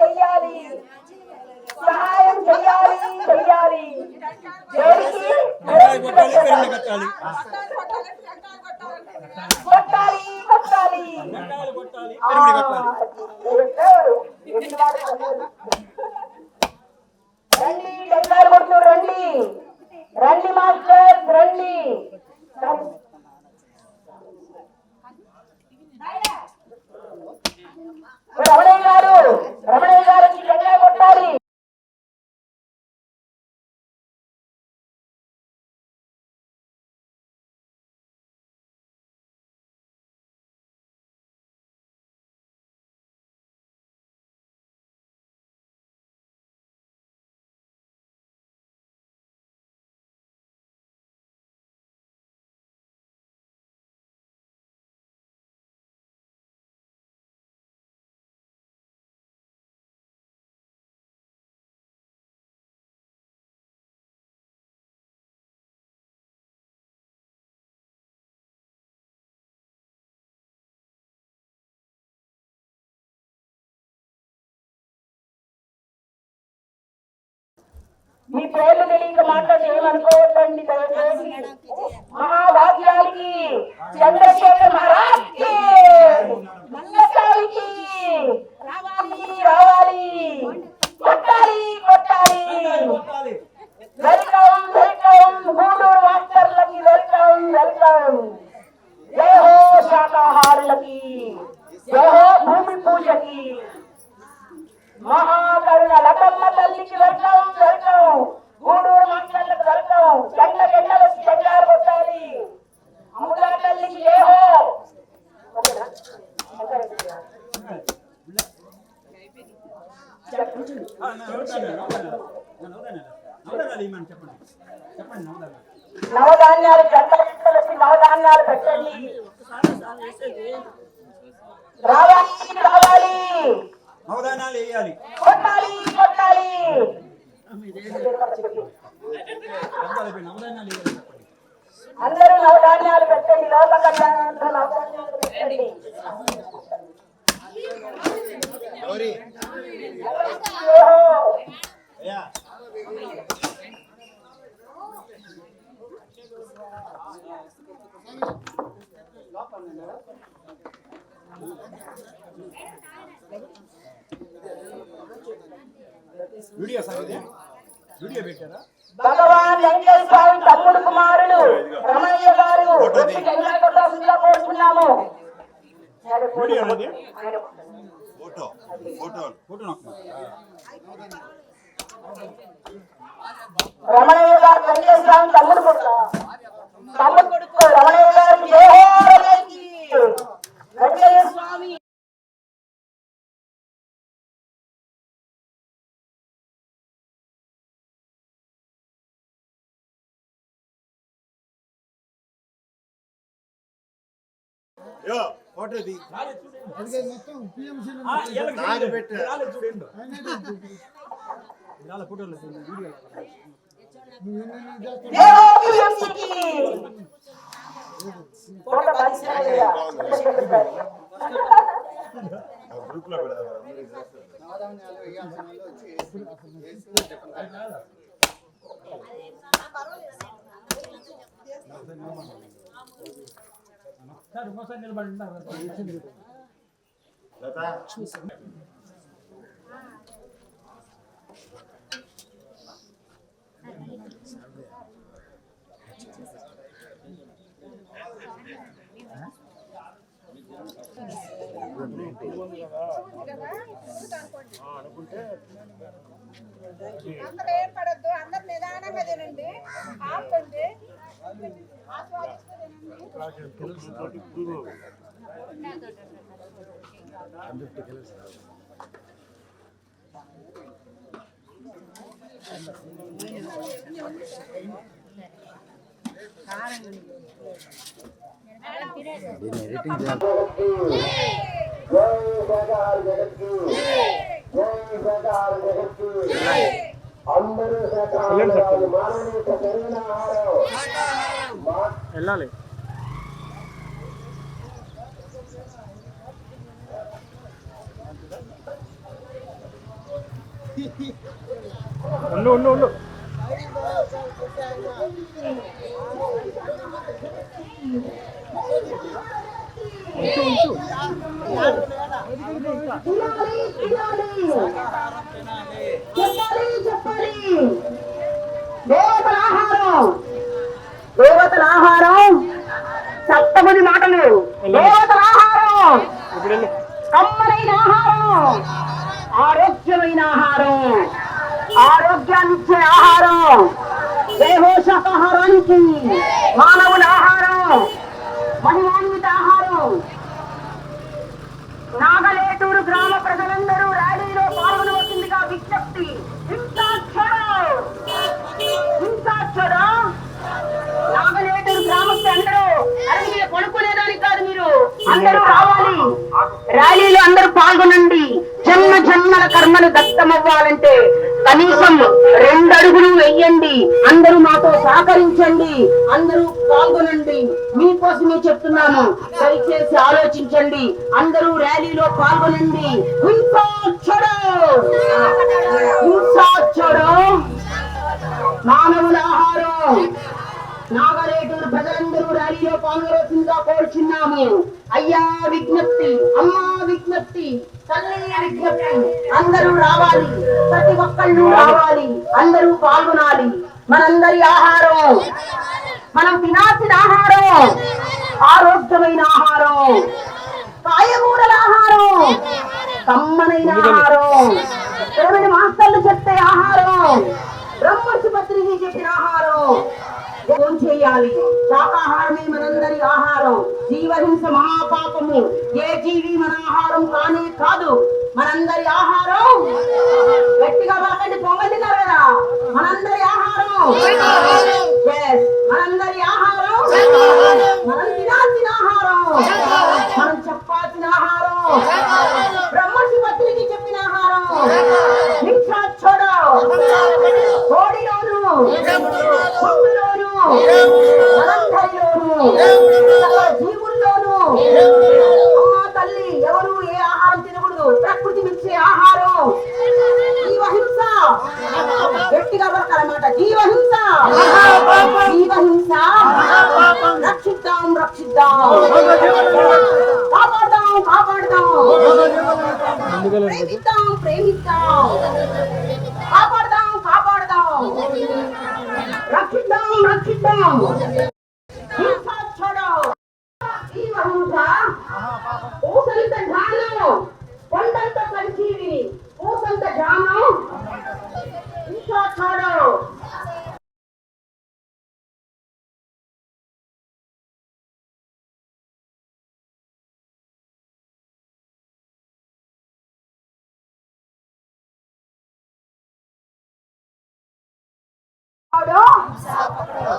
చెయ్యాలి, సహాయం చెయ్యాలి, చెయ్యాలి. కొట్టాలి, కొట్టాలి. రండి డెంకాయలు కొట్టు, రండి రండి మాస్టర్స్, రండి. రమణయ్య గారు డెంకాయ కొట్టాలి. మీ పేర్లు తెలియక మాట్లాడి ఏమనుకోవద్దండి దయచేసి. మహాభాగ్యానికి చంద్రశేఖర్ మహారాజ్ కి, మంగళసారికి రావాలి, రావాలి. కొట్టాలి, కొట్టాలి. నవధాన్యాలు జంటలకి నవధాన్యాలు పెట్టండి. రావాలి రావాలి, నవధాన్యాలు వేయాలి, కొట్టాలి కొట్టాలి. అందరూ నవధాన్యాలు పెట్టండి, లోక కళ్యాణార్థ నవధాన్యాలు పెట్టండి. వీడియో వీడియో పెట్టారా? భగవాన్ వెంకటేశ్వర స్వామి తమ్ముడు కుమారుడు రమణయ్య గారు కోరుతున్నాము. రమణయ్య గారు వెంకటేశ్వర స్వామి తమ్ముడు కొడుకు రమణయ్య గారు వెంకటేశ్వర స్వామి. అందరూ ఏం పడద్దు, అందరు నిదానంగా తినండి, ఆపండి, వెళ్ళాలి. ఉండు ఉండు ఉండు. దేవతల ఆహారం, సప్తమది మాటలు, దేవతల ఆహారం, కమ్మనైన ఆహారం, ఆరోగ్యమైన ఆహారం, ఆరోగ్యాన్నిచ్చే ఆహారం, దేహోషాహారానికి మానవుల ఆహారం, మహిమాన్విత ఆహారం. నాగలేటూరు గ్రామ ప్రజలందరూ ర్యాలీలో పాల్గొనవలసిందిగా విజ్ఞప్తి. నాగలేటూరు గ్రామస్తులు అందరూ కొనుక్కునేదానికి కాదు, మీరు అందరూ రావాలి, ర్యాలీలో అందరూ పాల్గొనండి. జన్మ జన్మల కర్మలు దత్తమవ్వాలంటే కనీసం 2 అడుగులు వెయ్యండి. అందరూ మాతో సహకరించండి, అందరూ పాల్గొనండి. మీకోసమే చెప్తున్నాను, దయచేసి ఆలోచించండి. అందరూ ర్యాలీలో పాల్గొనండి. మానవుల ఆహారం. నాగరేటూరు ప్రజలందరూ ర్యాలీలో పాల్గొనవలసిందిగా కోరుచున్నాము. అయ్యా విజ్ఞప్తి, అమ్మా విజ్ఞప్తి, తల్లి విజ్ఞప్తి, అందరూ రావాలి, ప్రతి ఒక్కళ్ళు రావాలి, అందరూ పాల్గొనాలి. మనందరి ఆహారం, మనం తినాల్సిన ఆహారం ఆరోగ్యమైన ఆహారం, కాయగూరల ఆహారం, కమ్మనైన ఆహారం, 20 మాస్టర్లు చెప్పే ఆహారం, బ్రహ్మర్షి పత్రిక చెప్పిన ఆహారం చేయాలి. శాకాహారమే మనందరి ఆహారం. జీవహింస మహాపాపము. ఏ జీవి మన ఆహారం కానే కాదు. మనందరి ఆహారం గట్టిగా పలకండి, పొంగల్ తిన్నారు కదా. మనందరి ఆహారం Yes. మనందరి ఆహారం మనం తినాల్సిన ఆహారం, మనం చెప్పాల్సిన ఆహారం, బ్రహ్మర్షి పత్రికి చెప్పిన ఆహారం. నిక్షాక్షోడు కోడిలోను పుట్టులోను మనందరిలోను సకల జీవుల్లోను అమ్మా తల్లి ఎవరు ఏ ఆహారం తినకూడదు, ప్రకృతి ఇచ్చే ఆహారం జీవహింస. గట్టిగా పలకాలన్నమాట, జీవహింస జీవహింస. రక్షిద్దాం రక్షిద్దాం, కాపాడదాం కాపాడదాం, ప్రేమిద్దాం ప్రేమిద్దాం, కాపాడదాం కాపాడదాం, రక్షిద్దాం రక్షిద్దాం. హింస छोड़ो, జీవహింస ఊసంత జ్ఞానం కొండంత సంజీవిని, ఊసంత జ్ఞానం హింస छोड़ो.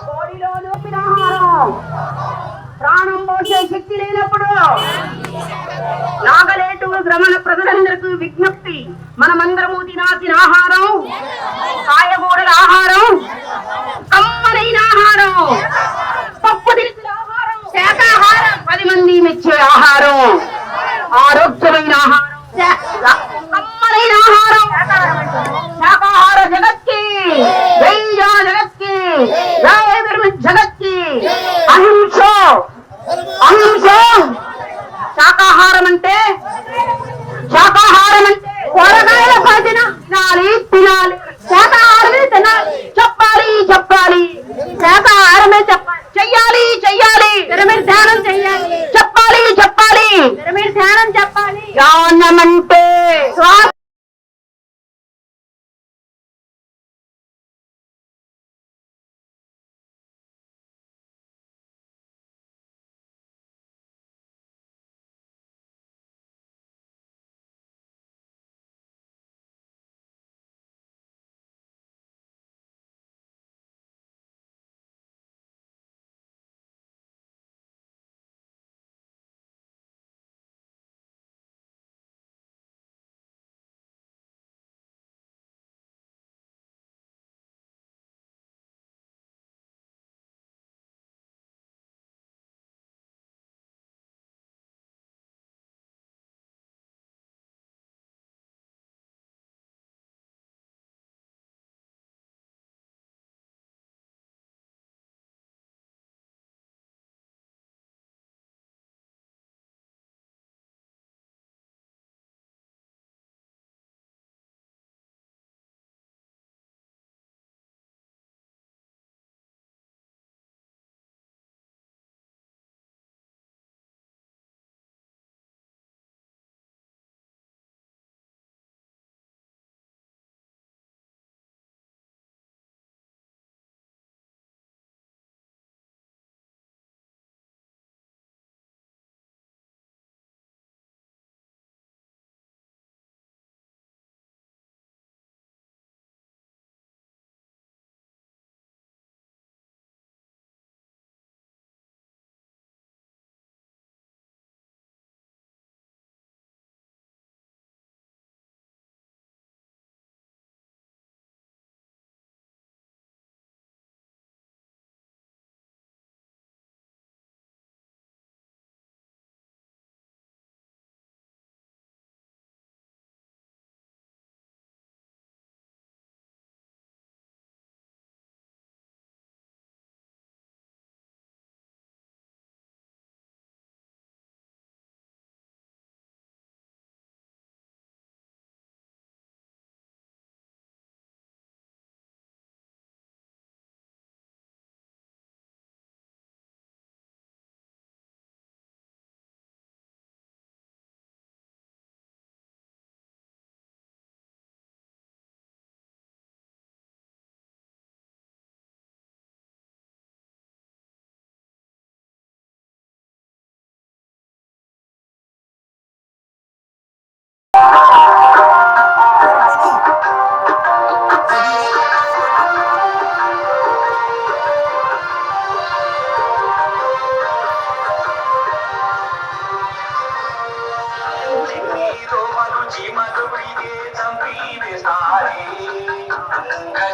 కోడిలోను ఆహారం, ప్రాణం పోసే శక్తి లేనప్పుడు నాగలేటు గ్రమణ ప్రజలందరికీ విజ్ఞప్తి, మనమందరము తినాల్సిన ఆహారం కాయగూరల ఆహారం, కమ్మనైన ఆహారం, పప్పు దినుసుల ఆహారం, శాకాహారం, 10 మంది మెచ్చే ఆహారం, ఆరోగ్యమైన ఆహారం, కమ్మనైన ఆహారం. శాకాహార జగత్కి జగత్కి జగత్కి అహింస అహింస. శాకాహారం అంటే కూరగాయల భజన తినాలి తినాలి, శాకాహారం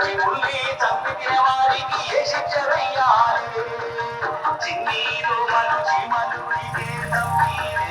జీవుల్ని చంపిన వారికి ఏ శిక్ష వెయ్యాలి చిన్నీరు మను చీమలు ఇదే తమ్మీరే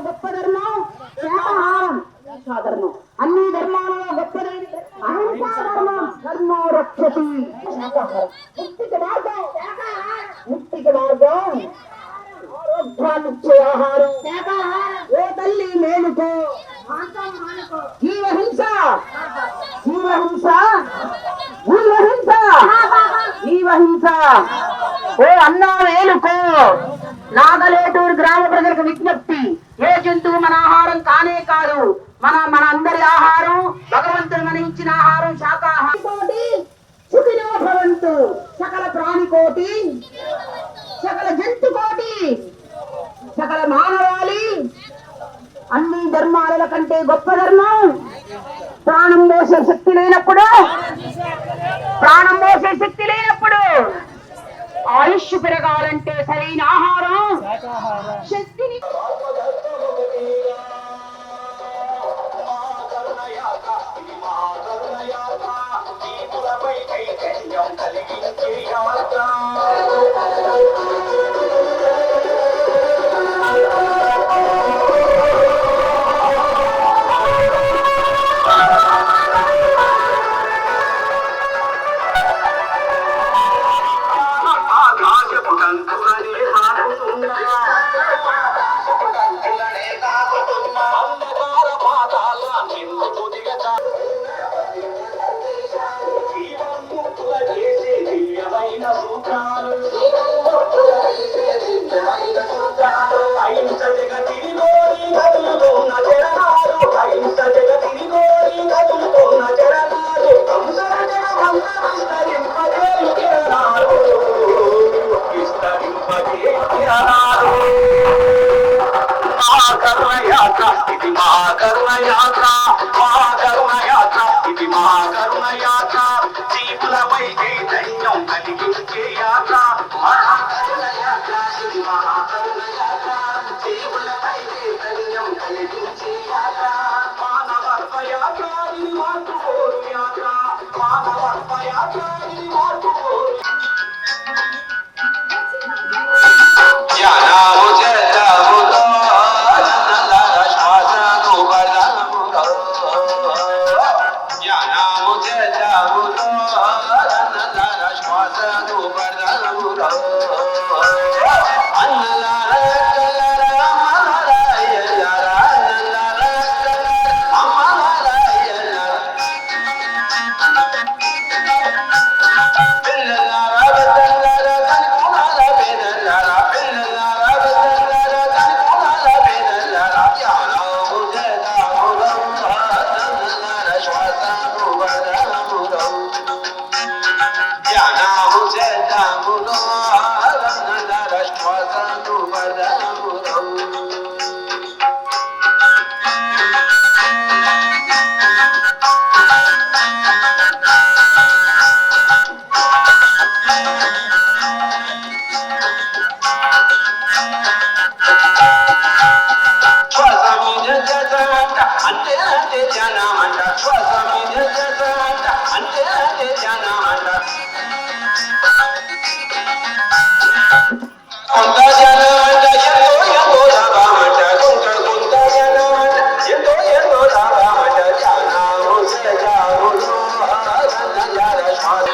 గొప్ప ధర్మం శాకాహారం ధర్మం అన్ని ధర్మాలలో గొప్పది అహింసా ధర్మం ధర్మో రక్షతి శాకాహారం ముక్తికి మార్గం శాకాహారం ముక్తికి మార్గం ఆరోగ్యాన్నిచ్చే ఆహారం శాకాహారం ఓ తల్లి మేలుకో జీవహింస జీవహింస జీవహింస జీవహింస ఓ అన్నా మేలుకో నాగలేటూరు గ్రామ ప్రజలకు విజ్ఞప్తి ఏ జంతువు మన ఆహారం కానే కాదు మన అందరి ఆహారం భగవంతుడు మన ఇచ్చిన ఆహారం శాకాహారం సుఖినో భవంతు సకల ప్రాణికోటి సకల జంతు కోటి సకల మానవాళి అన్ని ధర్మాల కంటే గొప్ప ధర్మం ప్రాణం పోసే శక్తి లేనప్పుడు ఆయుష్ పెరగాలంటే సరైన ఆహారం శక్తిని ధైర్యం కలిగించే యాత్ర ఆకాశపు కంకులనే తాకుతున్నా అంధకార పాతాళాన్ని తుదిగ జీవన్ముక్తుల చేసే దివ్యమైన సూత్రాలు అహింస జగతిని కోరి కదులుతున్న చరణాలు అహింస జగతిని కోరి కదులుతున్న చరణాలు అంశర జగమంత విస్తరింపజేయు కిరణాలు విస్తరింపజేయు కిరణాలు మహాకరుణ యాత్ర ఇది మహాకరుణ యాత్ర మహాకరుణ యాత్ర ఇది మహాకరుణ యాత్ర జీవులపై చైతన్యం కలిగించే యాత్ర మహాకరుణ యాత్ర ఇది మహాకరుణ యాత్ర జీవులపై చైతన్యం కలిగించే యాత్ర మానవర్త యాత్ర ఇది మార్పు కోరు యాత్ర మానవర్త యాత్ర ఇది మార్పు కోరు జ్ఞానము చేతములో నల్లర శ్వాసను బలములో జ్ఞానము చేతములో నల్లర శ్వాసను బలములో అన్నలర కలర అమలరయ్యర అన్నలర కలర అమలరయ్యర పిల్లలారా బెదల్లర కనుకునాల బెదల్లర పిల్లలారా బెదల్లర కనుకునాల బెదల్లర జ్ఞానము చేతములో నల్లర శ్వాసను బలములో జ్ఞానము చేతములో నల్లర శ్వాసను బలములో శ్వాస మీద చేతమంట అంటే అదే ధ్యానమంట శ్వాస మీద చేతమంట అంటే అదే ధ్యానమంట కొంత ధ్యానమంట ఎంతో లాభమంట కొంత ధ్యానమంట ఎంతో లాభమంట ధ్యానము చేతములో నల్లర శ్వాస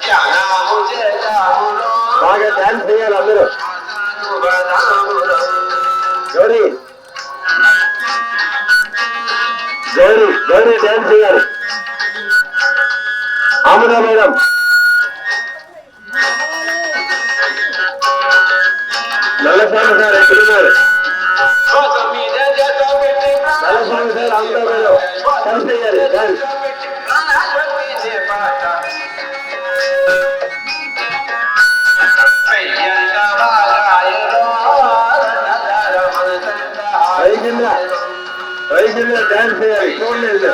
ధ్యానము చేతములో బాగా డాన్స్ చేయాలి అందరూ. గౌరీ గౌరీ గౌరీ డాన్స్ చేయాలి. ఆమదా మేడం నల్లస్వామి సార్ ఎక్కడున్నారు? శ్వాస మీద చేత పెట్టి నల్లస్వామి సార్ ఆమదా మేడం డాన్స్ చేయాలి. డాన్స్ వైద్యులు డాన్స్ చేయాలి. చూడలేదు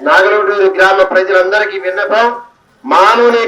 నాగలూరు గ్రామ ప్రజలందరికీ విన్నపం, మానవుని